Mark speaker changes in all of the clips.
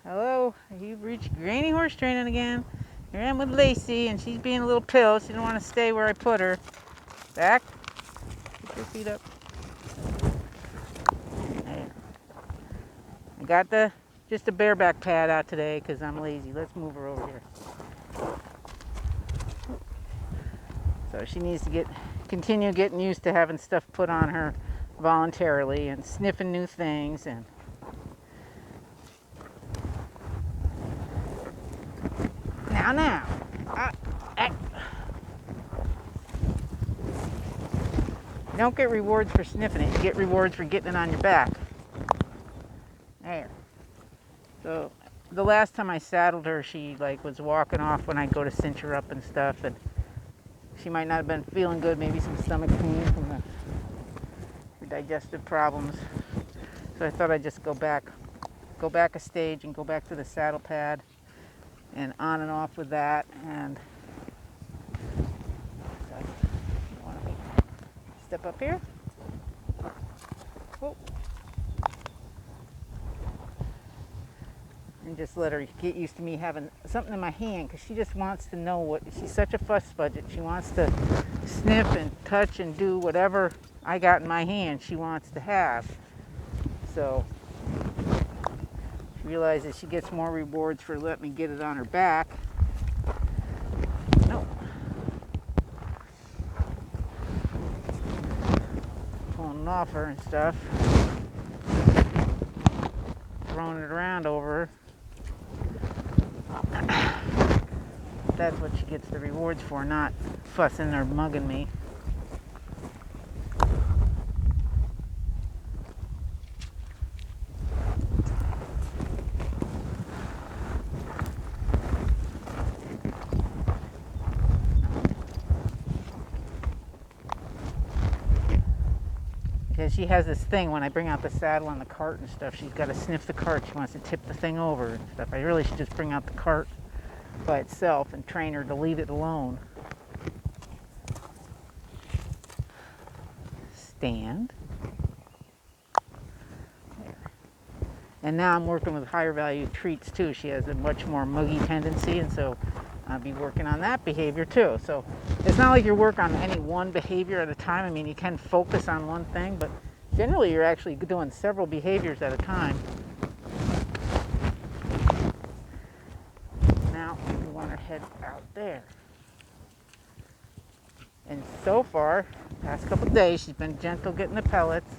Speaker 1: Hello, you've reached Granny Horse Training again. Here I am with Lacey, and she's being a little pill. She didn't want to stay where I put her. Back. Put your feet up. There. I got just a bareback pad out today because I'm lazy. Let's move her over here. So she needs to continue getting used to having stuff put on her voluntarily and sniffing new things. And now. You don't get rewards for sniffing it. You get rewards for getting it on your back. There. So the last time I saddled her, she was walking off when I go to cinch her up and stuff, and she might not have been feeling good. Maybe some stomach pain from her digestive problems. So I thought I'd just go back a stage and go back to the saddle pad and on and off with that. And so you want to step up here. Whoa. And just let her get used to me having something in my hand, because she just wants to know she's such a fuss budget. She wants to sniff and touch and do whatever I got in my hand she wants to have. So she realizes she gets more rewards for letting me get it on her back. No. Pulling it off her and stuff. Throwing it around over her. That's what she gets the rewards for, not fussing or mugging me. Because she has this thing when I bring out the saddle and the cart and stuff, she's got to sniff the cart. She wants to tip the thing over and stuff. I really should just bring out the cart by itself and train her to leave it alone. Stand. There. And now I'm working with higher value treats too. She has a much more muggy tendency, and so I'll be working on that behavior too. So it's not like you work on any one behavior at a time. I mean, you can focus on one thing, but generally you're actually doing several behaviors at a time. Now we want her head out there. And so far, past couple of days, she's been gentle getting the pellets.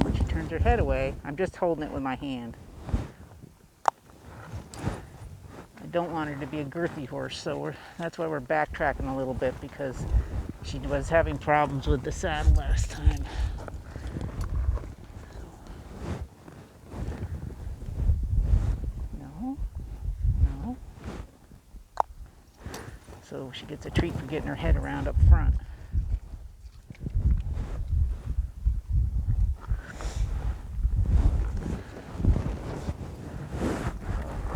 Speaker 1: When she turns her head away, I'm just holding it with my hand. I don't want her to be a girthy horse, so that's why we're backtracking a little bit, because she was having problems with the saddle last time. No. So she gets a treat for getting her head around up front.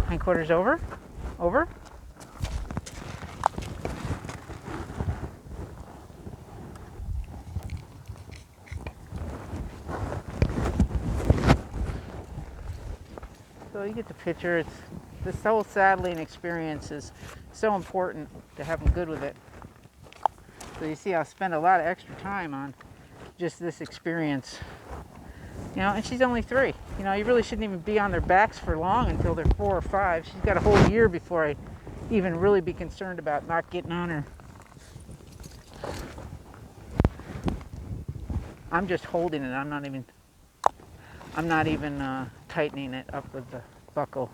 Speaker 1: Hindquarters over. So you get the picture. This whole saddling experience is so important to have them good with it. So you see, I'll spend a lot of extra time on just this experience. And she's only 3. You really shouldn't even be on their backs for long until they're 4 or 5. She's got a whole year before I even really be concerned about not getting on her. I'm just holding it. I'm not even tightening it up with the buckle.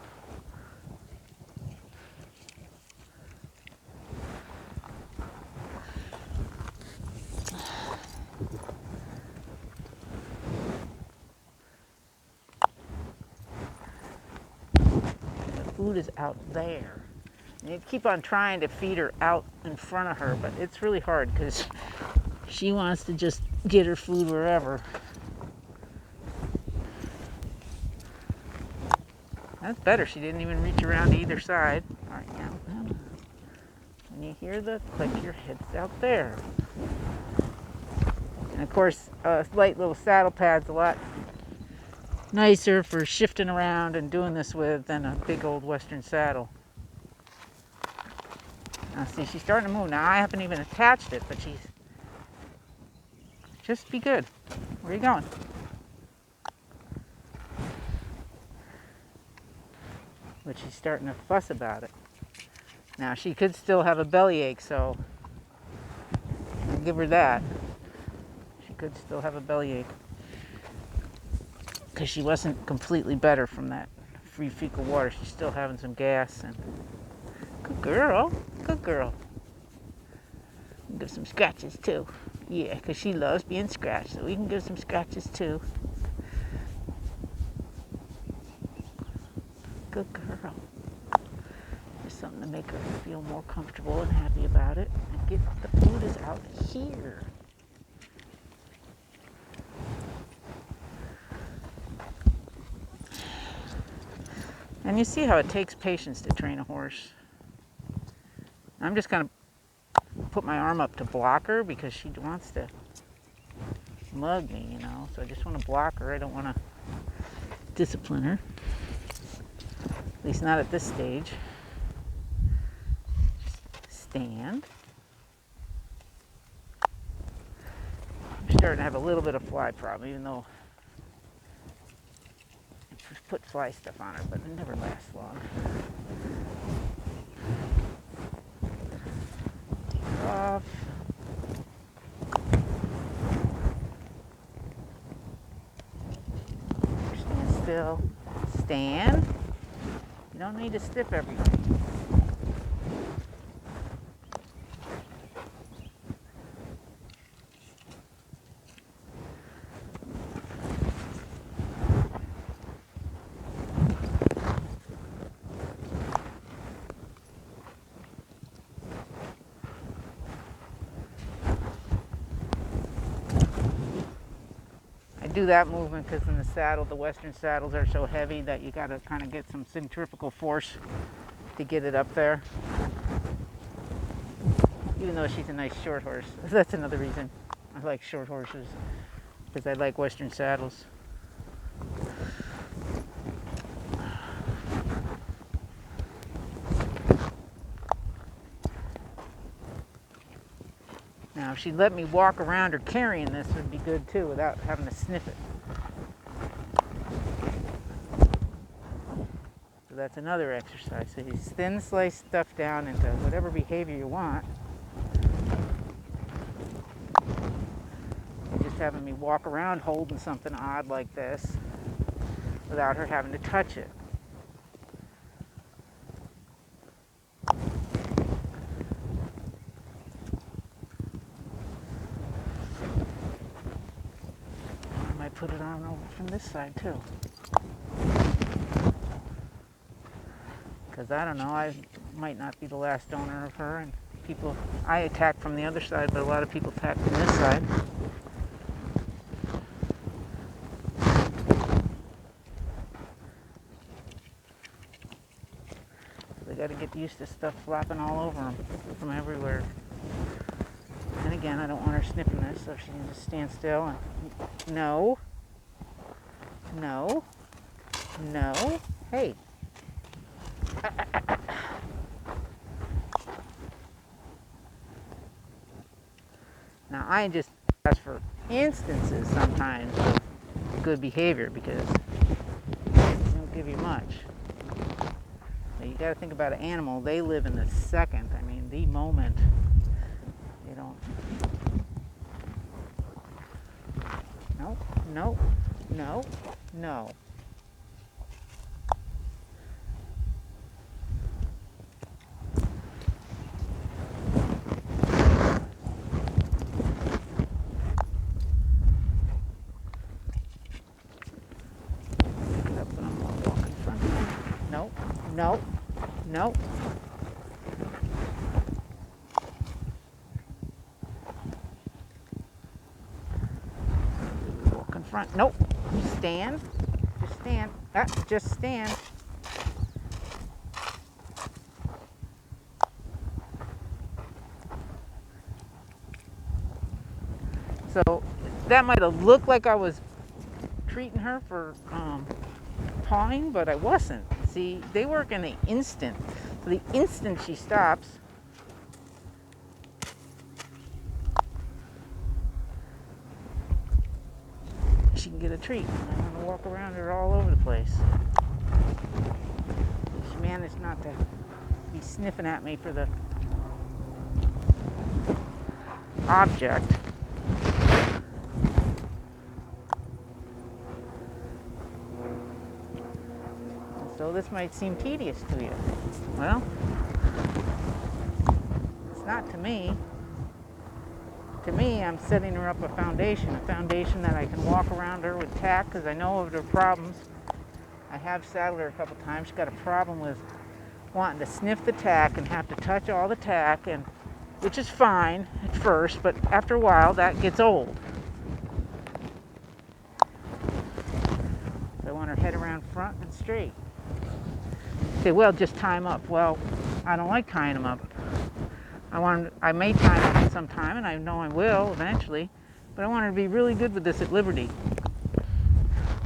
Speaker 1: Food is out there. And you keep on trying to feed her out in front of her, but it's really hard because she wants to just get her food wherever. That's better. She didn't even reach around to either side. All right, now. When you hear the click, your head's out there. And of course, a light little saddle pad's a lot nicer for shifting around and doing this with than a big old Western saddle. Now see, she's starting to move. Now I haven't even attached it, but she's... Just be good. Where are you going? But she's starting to fuss about it. Now she could still have a bellyache, so I'll give her that. She could still have a bellyache because she wasn't completely better from that free fecal water. She's still having some gas. And good girl, good girl. Give some scratches too. Yeah, because she loves being scratched, so we can give some scratches too. Good girl. Just something to make her feel more comfortable and happy about it. And get the food is out here. And you see how it takes patience to train a horse. I'm just going to put my arm up to block her because she wants to mug me, you know. So I just want to block her. I don't want to discipline her. At least not at this stage. Just stand. I'm starting to have a little bit of fly problem, even though I put fly stuff on her, but it never lasts long. Off. Stand still. Stand. You don't need to stiff everything. Do that movement because in the saddle, the Western saddles are so heavy that you got to kind of get some centrifugal force to get it up there. Even though she's a nice short horse. That's another reason I like short horses, because I like Western saddles. Now, if she'd let me walk around her carrying this, would be good too, without having to sniff it. So that's another exercise. So you thin slice stuff down into whatever behavior you want. You're just having me walk around holding something odd like this without her having to touch it. Put it on over from this side too, because I don't know, I might not be the last owner of her, and people, I attack from the other side, but a lot of people attack from this side. They got to get used to stuff flopping all over them from everywhere. And again, I don't want her sniffing this, so she can just stand still and no. No. No. Hey. Now, I just ask for instances sometimes of good behavior because they don't give you much. Now, you got to think about an animal. They live in the second. I mean, the moment. They don't. No. No. No. No. No. No. No. Walk in front. Nope. Stand. Just stand. Just stand. So that might have looked like I was treating her for pawing, but I wasn't. See, they work in the instant. So the instant she stops, she can get a treat. I'm going to walk around her all over the place. She managed not to be sniffing at me for the object. So this might seem tedious to you. Well, it's not to me. To me, I'm setting her up a foundation that I can walk around her with tack, because I know of her problems. I have saddled her a couple times. She's got a problem with wanting to sniff the tack and have to touch all the tack, and which is fine at first, but after a while that gets old. So I want her head around front and straight. Say, well, just tie them up. Well, I don't like tying them up. I may tie them up sometime, and I know I will eventually, but I want her to be really good with this at liberty,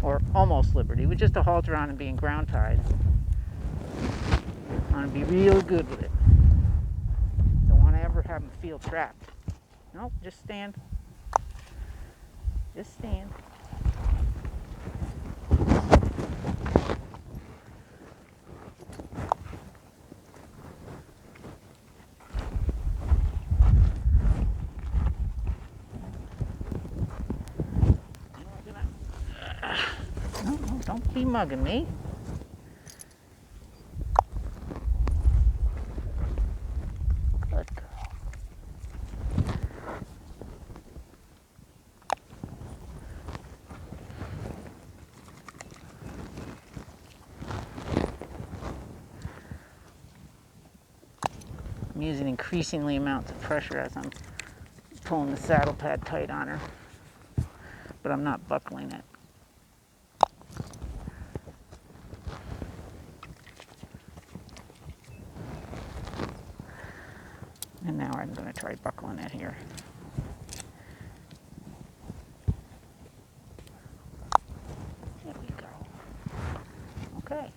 Speaker 1: or almost liberty, with just a halter on and being ground tied. I want to be real good with it. Don't want to ever have them feel trapped. Nope, just stand. Just stand. No, don't be mugging me. Good girl. I'm using increasingly amounts of pressure as I'm pulling the saddle pad tight on her, but I'm not buckling it. And now I'm going to try buckling it here. There we go. Okay.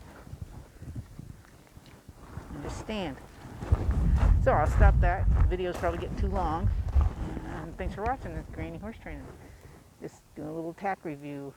Speaker 1: And just stand. So I'll stop that. The video's probably getting too long. And thanks for watching this Granny Horse Training. Just doing a little tack review.